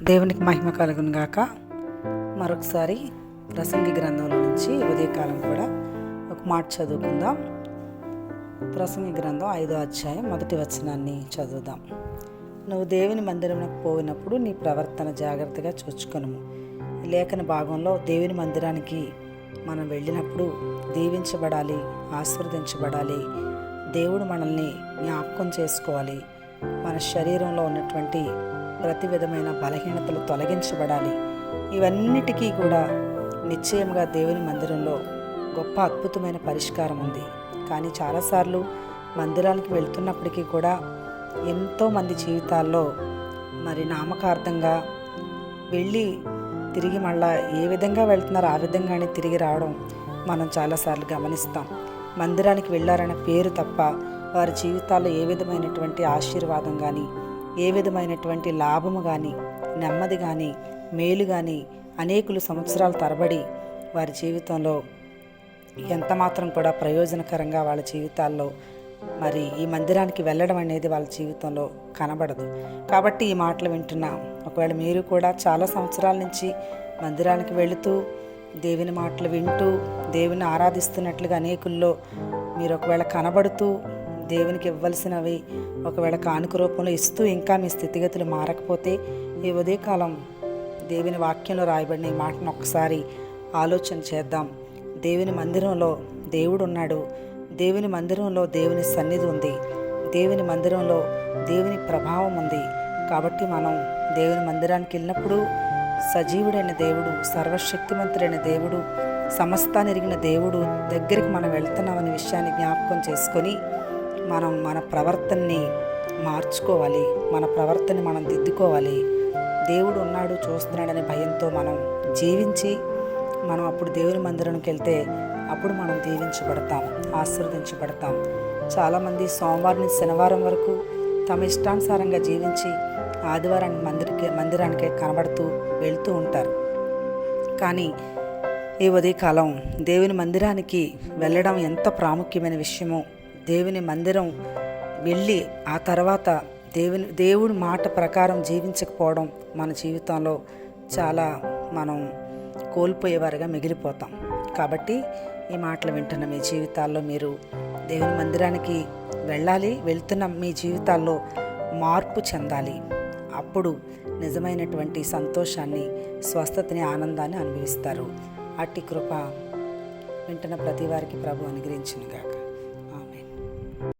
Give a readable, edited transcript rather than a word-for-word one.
దేవునికి మహిమ కలుగును గాక. మరొకసారి ప్రసంగి గ్రంథంలో నుంచి ఉదయకాలం కూడా ఒక మాట చదువుకుందాం. ప్రసంగి గ్రంథం 5వ అధ్యాయం 1వ వచనాన్ని చదువుదాం. నువ్వు దేవుని మందిరంలోకి పోయినప్పుడు నీ ప్రవర్తన జాగ్రత్తగా చూచుకొనుము. లేఖన భాగంలో దేవుని మందిరానికి మనం వెళ్ళినప్పుడు దీవించబడాలి, ఆశీర్వదించబడాలి. దేవుడు మనల్ని జ్ఞాపకం చేసుకోవాలి. మన శరీరంలో ఉన్నటువంటి ప్రతి విధమైన బలహీనతలు తొలగించబడాలి. ఇవన్నిటికీ కూడా నిశ్చయంగా దేవుని మందిరంలో గొప్ప అద్భుతమైన పరిష్కారం ఉంది. కానీ చాలాసార్లు మందిరానికి వెళ్తున్నప్పటికీ కూడా ఎంతోమంది జీవితాల్లో మరి నామకార్థంగా వెళ్ళి తిరిగి మళ్ళా ఏ విధంగా వెళ్తున్నారో ఆ విధంగానే తిరిగి రావడం మనం చాలాసార్లు గమనిస్తాం. మందిరానికి వెళ్ళారన్న పేరు తప్ప వారి జీవితాల్లో ఏ విధమైనటువంటి ఆశీర్వాదం కానీ, ఏ విధమైనటువంటి లాభము కానీ, నెమ్మది కానీ, మేలు కానీ అనేకులు సంవత్సరాల తరబడి వారి జీవితంలో ఎంతమాత్రం కూడా ప్రయోజనకరంగా వాళ్ళ జీవితాల్లో మరి ఈ మందిరానికి వెళ్ళడం అనేది వాళ్ళ జీవితంలో కనబడదు. కాబట్టి ఈ మాటలు వింటున్నా ఒకవేళ మీరు కూడా చాలా సంవత్సరాల నుంచి మందిరానికి వెళుతూ దేవుని మాటలు వింటూ దేవుని ఆరాధిస్తున్నట్లుగా అనేకుల్లో మీరు ఒకవేళ కనబడుతూ దేవునికి ఇవ్వాల్సినవి ఒకవేళ కానుక రూపంలో ఇస్తూ ఇంకా మీ స్థితిగతులు మారకపోతే ఈ ఉదయకాలం దేవుని వాక్యంలో రాయబడిన ఈ మాటను ఒక్కసారి ఆలోచన చేద్దాం. దేవుని మందిరంలో దేవుడు ఉన్నాడు. దేవుని మందిరంలో దేవుని సన్నిధి ఉంది. దేవుని మందిరంలో దేవుని ప్రభావం ఉంది. కాబట్టి మనం దేవుని మందిరానికి వెళ్ళినప్పుడు సజీవుడైన దేవుడు, సర్వశక్తిమంతుడైన దేవుడు, సమస్తాన్ని ఎరిగిన దేవుడు దగ్గరికి మనం వెళ్తున్నామనే విషయాన్ని జ్ఞాపకం చేసుకొని మనం మన ప్రవర్తనని మార్చుకోవాలి. మన ప్రవర్తనని మనం దిద్దుకోవాలి. దేవుడు ఉన్నాడు, చూస్తున్నాడనే భయంతో మనం జీవించి మనం అప్పుడు దేవుని మందిరానికి వెళ్తే అప్పుడు మనం దీవించబడతాం, ఆశీర్వదించబడతాం. చాలామంది సోమవారం నుంచి శనివారం వరకు తమ ఇష్టానుసారంగా జీవించి ఆదివారానికి మందిరానికి కనబడుతూ వెళ్తూ ఉంటారు. కానీ ఈ ఉదయకాలం దేవుని మందిరానికి వెళ్ళడం ఎంత ప్రాముఖ్యమైన విషయమో, దేవుని మందిరం వెళ్ళి ఆ తర్వాత దేవుడి మాట ప్రకారం జీవించకపోవడం మన జీవితంలో చాలా మనం కోల్పోయేవారుగా మిగిలిపోతాం. కాబట్టి ఈ మాటలు వింటున్న మీ జీవితాల్లో మీరు దేవుని మందిరానికి వెళ్ళాలి. వెళ్తున్న మీ జీవితాల్లో మార్పు చెందాలి. అప్పుడు నిజమైనటువంటి సంతోషాన్ని, స్వస్థతని, ఆనందాన్ని అనుభవిస్తారు. అట్టి కృప వింటున్న ప్రతి వారికి ప్రభు అనుగ్రహించును గాక.